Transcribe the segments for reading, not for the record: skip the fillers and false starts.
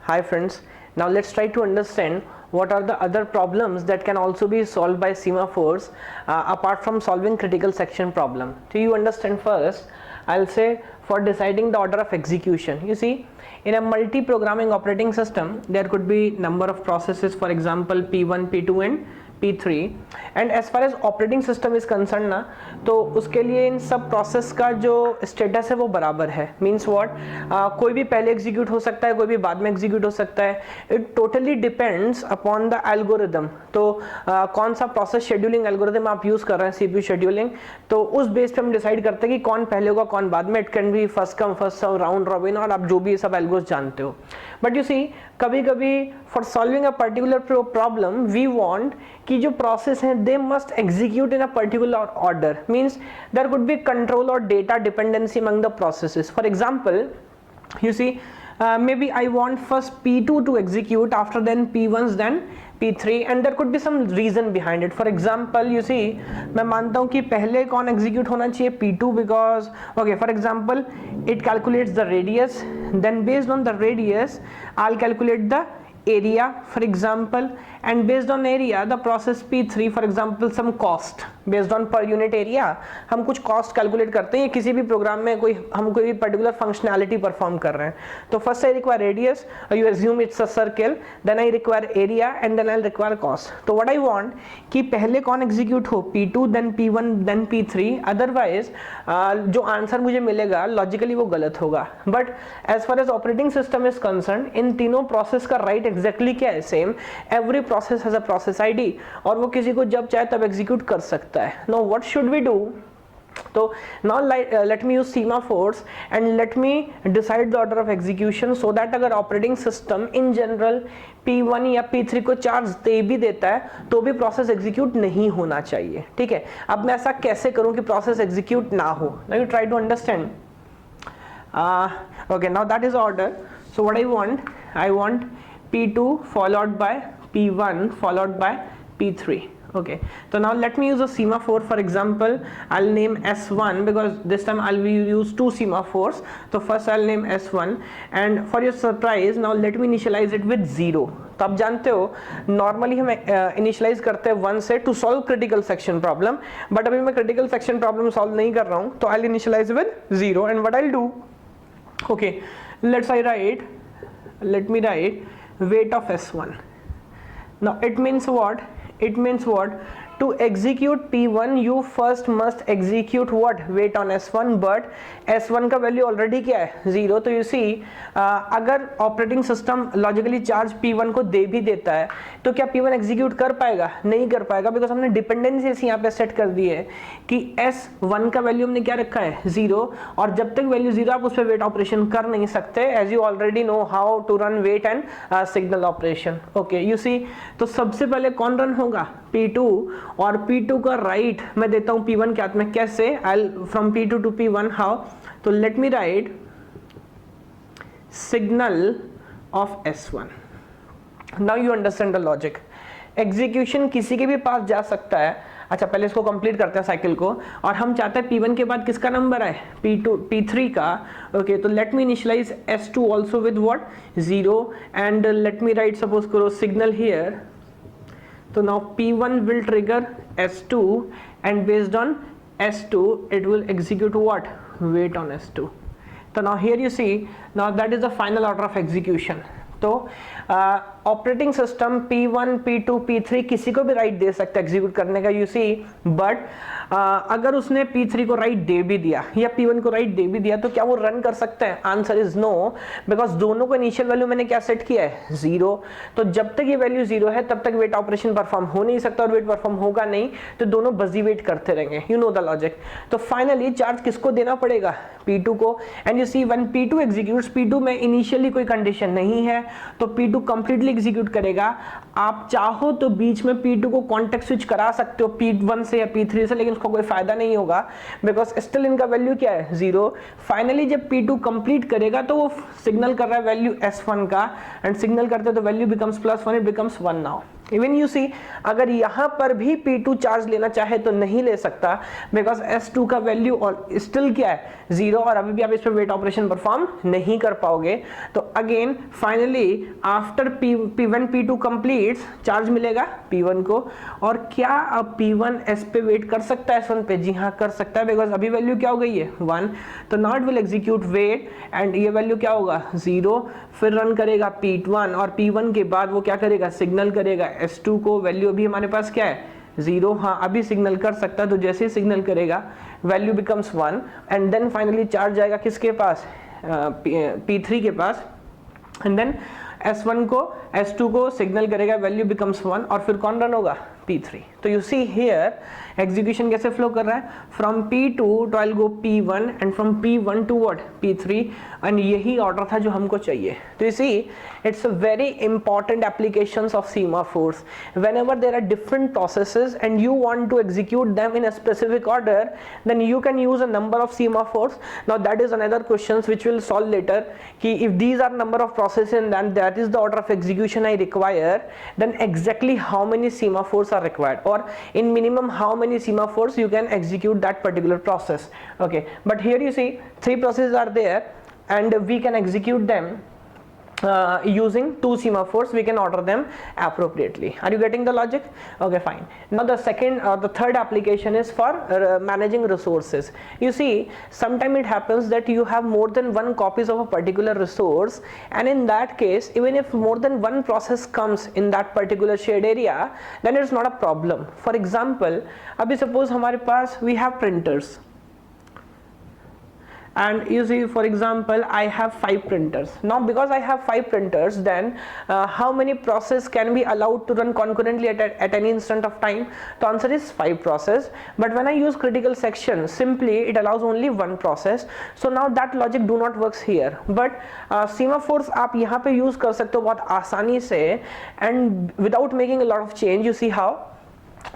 Hi friends, now let's try to understand what are the other problems that can also be solved by semaphores apart from solving critical section problem. So you understand first, I'll say for deciding the order of execution. You see, in a multi-programming operating system, there could be number of processes, for example P1, P2 and P3, and as far as operating system is concern ना, तो उसके लिए इन सब process का जो status है वो बराबर है. मीन्स व्हाट, कोई भी पहले एग्जीक्यूट हो सकता है, कोई भी बाद में एग्जीक्यूट हो सकता है. It totally depends upon the algorithm. तो कौन सा प्रोसेस शेड्यूलिंग एल्गोरिदम आप यूज कर रहे हैं, सीपीयू शेड्यूलिंग, तो उस बेस पे हम डिसाइड करते हैं कि कौन पहले होगा कौन बाद में. It can be first come first serve, round robin, और आप जो भी सब एल्गोस जानते हो. बट यू सी, कभी कभी for solving a particular problem we want कि जो प्रोसेस है they must execute in a particular order. Means there could be control और data dependency among the processes. For example, you see, maybe I want first P2 to execute, after then P1, then P3, and there could be some reason behind it. For example, you see, मैं मानता हूँ कि पहले कौन execute होना चाहिए, P2, because okay, for example, it calculates the radius, then based on the radius I'll calculate the area, for example, and based on area the process P3, for example, some cost based on per unit area. हम कुछ cost calculate करते हैं किसी भी programme में, हम कोई particular functionality perform कर रहे हैं. तो first I require radius, you assume it's a circle, then I require area, and then I require cost. तो व्हाट आई वांट कि पहले कौन एग्जीक्यूट हो, P2, then P1, then P3. Otherwise जो आंसर मुझे मिलेगा लॉजिकली वो गलत होगा. But as far as operating system is concern, इन तीनों प्रोसेस का राइट एग्जैक्टली क्या है, same. Every process has a process ID, और वो किसी को जब चाहे तब एग्जीक्यूट कर सकता है. Now what should we do? So now let me use semaphores and let me decide the order of execution, so that अगर operating system in general P1 या P3 को चार्ज दे भी देता है तो भी प्रोसेस एग्जीक्यूट नहीं होना चाहिए. ठीक है, अब मैं ऐसा कैसे करूं कि प्रोसेस एग्जीक्यूट ना हो. Now you try to understand. Okay, now that is order. So what I want P2 followed by P1 followed by P3. Okay, so now let me use a semaphore. For example, I'll name S1 because this time I'll use two semaphores. So first I'll name S1, and for your surprise, now let me initialize it with 0. तो आप जानते हो normally हम initialise करते हैं 1 से to solve critical section problem, but अभी मैं क्रिटिकल सेक्शन प्रॉब्लम सॉल्व नहीं कर रहा हूँ, तो I'll initialize with 0. and what I'll do, okay, let me write weight of S1. Now it means what? It means what? To execute P1 you first must execute what? Wait on S1, but S1 का value already क्या है, 0. तो you see, अगर operating system logically charge P1 को दे भी देता है तो क्या P1 एग्जीक्यूट कर पाएगा? नहीं कर पाएगा, बिकॉज हमने डिपेंडेंसीज यहाँ पे सेट कर दी है कि S1 का वैल्यू हमने क्या रखा है, 0, और जब तक वैल्यू 0 आप उस पर वेट ऑपरेशन कर नहीं सकते, as you already know how to run wait and signal operation. Okay, you see, तो सबसे पहले कौन रन होगा, P2, और P2 का राइट मैं देता हूं P1 के हाथ में. कैसे? I'll from P2 to P1, how? तो let me write signal of S1. Now you understand the logic. Execution किसी के भी पास जा सकता है. अच्छा, पहले इसको कंप्लीट करते हैं साइकिल को, और हम चाहते हैं P1 के बाद किसका नंबर है, P3 का. ओके, तो let me initialize S2 also with what, 0, and let me write, suppose करो signal here. So now P1 will trigger S2, and based on S2 it will execute what, wait on S2. So now here you see, now that is the final order of execution. तो operating system P1, P2, P3 किसी को भी right they सकता है execute करने का, you see. But अगर उसने P3 को राइट दे भी दिया या P1 को राइट दे भी दिया, तो क्या वो रन कर सकते हैं? आंसर इज नो, बिकॉज दोनों को इनिशियल वैल्यू मैंने क्या सेट किया है, 0. तो जब तक ये वैल्यू 0 है तब तक वेट ऑपरेशन परफॉर्म हो नहीं सकता, और वेट परफॉर्म होगा नहीं तो दोनों बजी वेट करते रहेंगे. You know the logic. तो फाइनली चार्ज किसको देना पड़ेगा, P2 को. And you see, when P2 executes, P2 में इनिशियली कोई कंडीशन नहीं है तो P2 कंप्लीटली एग्जीक्यूट करेगा. आप चाहो तो बीच में P2 को कॉन्टेक्स्ट स्विच करा सकते हो P1 से या P3 से, लेकिन उसका कोई फायदा नहीं होगा, बिकॉज स्टिल इनका वैल्यू क्या है, 0. फाइनली जब P2 कंप्लीट करेगा तो वो सिग्नल कर रहा है वैल्यू S1 का, एंड सिग्नल करते तो value becomes +1, it becomes 1 now. Even you see अगर यहाँ पर भी P2 चार्ज लेना चाहे तो नहीं ले सकता, बिकॉज S2 का वैल्यू और स्टिल क्या है 0, और अभी भी आप इस पर वेट ऑपरेशन परफॉर्म नहीं कर पाओगे। तो again finally after P1 P2 completes charge मिलेगा P1 को, और क्या अब P1 S पे वेट कर सकता है S1 पे? जी हाँ कर सकता है, बिकॉज अभी वैल्यू क्या हो गई है 1, तो not will execute wait and ये वैल्यू क्या होगा 0, फिर रन करेगा P1 और P1 के बाद वो क्या करेगा सिग्नल करेगा S2 को, वैल्यू अभी हमारे पास क्या है 0, हाँ अभी सिग्नल कर सकता है, तो जैसे ही सिग्नल करेगा value becomes 1 and then finally charge जाएगा किसके पास P3 के पास, एंड देन S1 को S2 को सिग्नल करेगा वैल्यू बिकम्स 1 और फिर कौन रन होगा P3। तो यू सी हियर एग्जीक्यूशन कैसे फ्लो कर रहा है, from P2 to I go P1 and from P1 to what P3, and यही ऑर्डर था जो हमको चाहिए। तो you see it's a very important applications of semaphores. Whenever there are different processes and you want to execute them in a specific order, then you can use a number of semaphores. Now that is another questions which will solve letter कि if these are number of processes and that is the order of execution I require, then exactly how many semaphores are required, or in minimum how many semaphores you can execute that particular process. Okay, but here you see 3 processes are there and we can execute them using 2 semaphores. We can order them appropriately. Are you getting the logic? Okay, fine. Now the third application is for managing resources. You see sometimes it happens that you have more than one copies of a particular resource, and in that case even if more than one process comes in that particular shared area, then it's not a problem. For example, abhi suppose hamare paas we have printers, and you see for example I have 5 printers. Now because I have 5 printers, then how many process can be allowed to run concurrently at any instant of time? The answer is 5 process, but when I use critical section simply it allows only 1 process. So now that logic do not works here, but semaphores आप यहाँ पे use कर सकते हो बहुत आसानी से and without making a lot of change. You see how?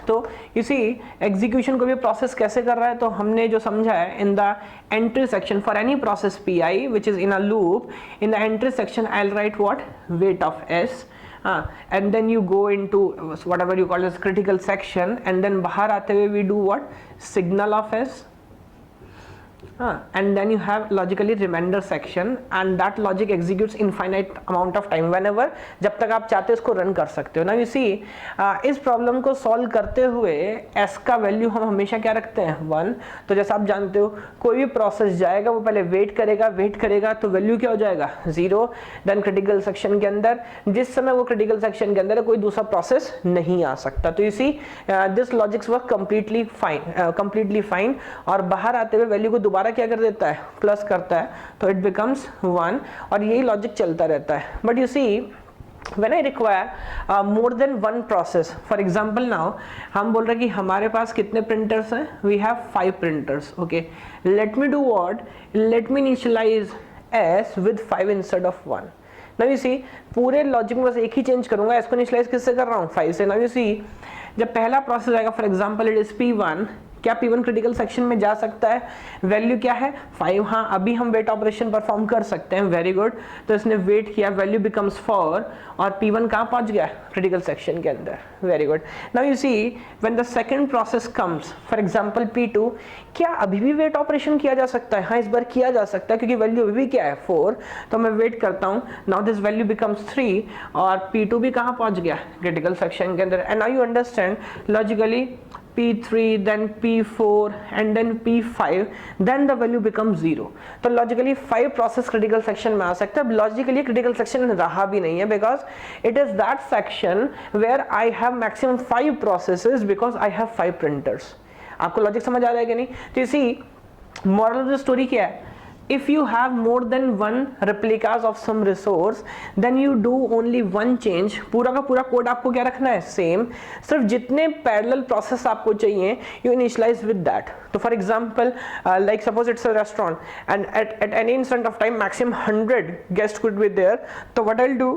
तो यू सी एग्जीक्यूशन को भी प्रोसेस कैसे कर रहा है, तो हमने जो समझा है in the entry section for any process P I which is in a loop, in the entry section I will write what weight of S, and then you go into whatever you call as critical section, and then बाहर आते हुए we do what signal of s, and then you have logically remainder section and that logic executes infinite amount of time whenever, जब तक आप चाहते हो इसको run कर सकते हो। ना यू सी इस प्रॉब्लम को सॉल्व करते हुए s का वैल्यू हम हमेशा क्या रखते हैं 1। तो जैसा आप जानते हो कोई भी प्रोसेस जाएगा वो पहले वेट करेगा तो वैल्यू क्या हो जाएगा 0, देन क्रिटिकल सेक्शन के अंदर जिस समय वो क्रिटिकल सेक्शन के अंदर है कोई दूसरा प्रोसेस नहीं आ सकता। तो you see this logics work completely fine, और बाहर आते हुए वैल्यू को दोबारा क्या कर देता है प्लस करता है, तो इट बिकम्स 1, और यही लॉजिक चलता रहता है। But you see when I require more than one process, for example now हम बोल रहे हैं कि हमारे पास कितने printers हैं, we have 5 printers. Okay, let me do what, let me initialize s with 5 instead of 1. Now you see पूरे logic में बस एक ही चेंज करूंगा, इसको इनिशियलाइज किससे कर रहा हूँ 5 से। Now you see जब पहला प्रोसेस आएगा for example it is P1, क्या P1 क्रिटिकल सेक्शन में जा सकता है, वैल्यू क्या है 5, हाँ अभी हम वेट ऑपरेशन परफॉर्म कर सकते हैं, वेरी गुड। तो इसने वेट किया, वैल्यू बिकम्स 4 और P1 कहाँ पहुंच गया क्रिटिकल सेक्शन के अंदर, very good. Now you see when the second process comes for example P2, क्या अभी भी वेट ऑपरेशन किया जा सकता है, हाँ इस बार किया जा सकता है क्योंकि वैल्यू अभी भी क्या है 4, तो मैं वेट करता हूँ। नाउ दिस वैल्यू बिकम्स 3 और P2 भी कहाँ पहुंच गया क्रिटिकल सेक्शन के अंदर, and now you understand logically P3 then P4 and then P5 then the value becomes 0। तो लॉजिकली 5 प्रोसेस क्रिटिकल सेक्शन में आ सकता है, लॉजिकली क्रिटिकल सेक्शन रहा भी नहीं है because it is that section where I have maximum 5 processes because I have 5 printers. आपको logic समझ आ रहा है कि नहीं? तो इसी मॉरल ऑफ द स्टोरी क्या है, if you have more than one replicas of some resource then you do only one change, पूरा का पूरा कोड आपको क्या रखना है सेम, सिर्फ जितने पैरेलल प्रोसेस आपको चाहिए you initialize with that। तो for example like suppose it's a restaurant and at any instant of time maximum 100 guests could be there, तो what I'll do,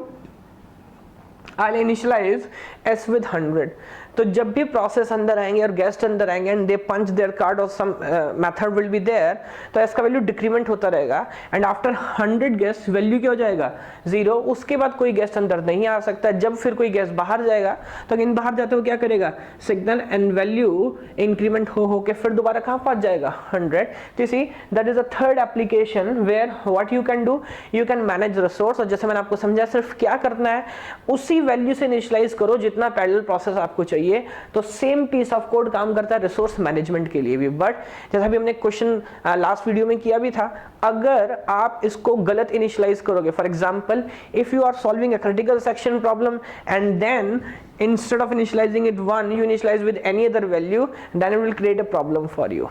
I'll initialize s with 100। तो जब भी process अंदर आएंगे और गेस्ट अंदर आएंगे and they punch their card और some method will be there, तो इसका वैल्यू डिक्रीमेंट होता रहेगा एंड आफ्टर 100 गेस्ट वैल्यू क्या हो जाएगा 0। उसके बाद कोई गेस्ट अंदर नहीं आ सकता। जब फिर कोई गेस्ट बाहर जाएगा तो अगेन बाहर जाते हुए क्या करेगा, सिग्नल एंड वैल्यू इंक्रीमेंट हो के फिर दोबारा कहां पहुंच जाएगा 100। तो see that is a third application where what you can do, you can manage resource. और जैसे मैंने आपको समझा सिर्फ क्या करना है, उसी वैल्यू से इनिशियलाइज करो जितना पैरेलल प्रोसेस आपको चाहिए। तो सेम पीस ऑफ कोड काम करता है रिसोर्स मैनेजमेंट के लिए भी। बट जैसा भी हमने क्वेश्चन लास्ट वीडियो में किया भी था, अगर आप इसको गलत इनिशियलाइज करोगे, for example if you are solving a critical section problem and then instead of initializing it 1 you initialize with any other value, then it will create a problem for you.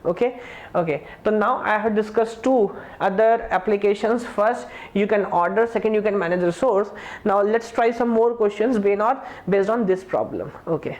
Okay, so now I have discussed two other applications. First you can order, second you can manage resource. Now let's try some more questions based on this problem. Okay.